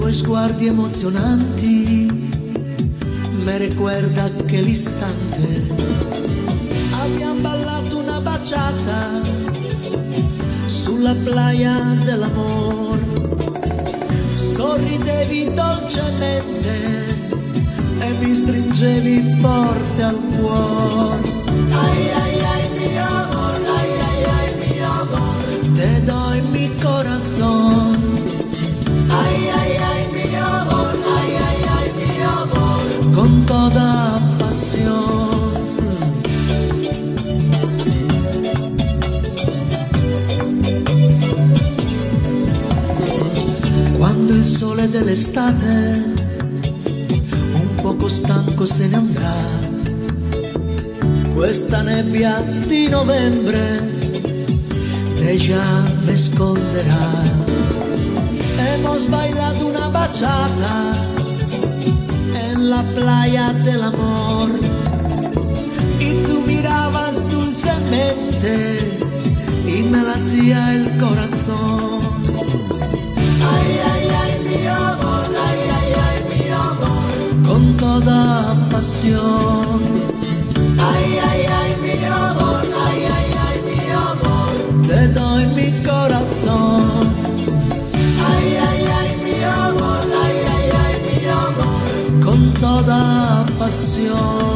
tuoi sguardi emozionanti me recuerda aquel istante. Abbiamo ballato una baciata sulla playa dell'amor. Sorridevi dolcemente e mi stringevi forte al cuore. Ay, ay, ay, mi amor, ay, ay, ay, mi amor. Te doy mi corazón. Ay, ay, ay, mi amor, ay, ay, ay, mi amor. Con toda pasión. Quando il sole dell'estate un poco stanco se ne andrà, questa nebbia di novembre te già me esconderá. Hemos bailado una bachata en la playa del amor y tú mirabas dulcemente y me latía el corazón. Ay, ay, ay, mi amor, ay, ay, ay, mi amor. Con toda pasión. Ay, ay, ay, mi amor, ay, ay, ay, mi amor. Te doy mi corazón. Ay, ay, ay, mi amor, ay, ay, ay, mi amor. Con toda pasión.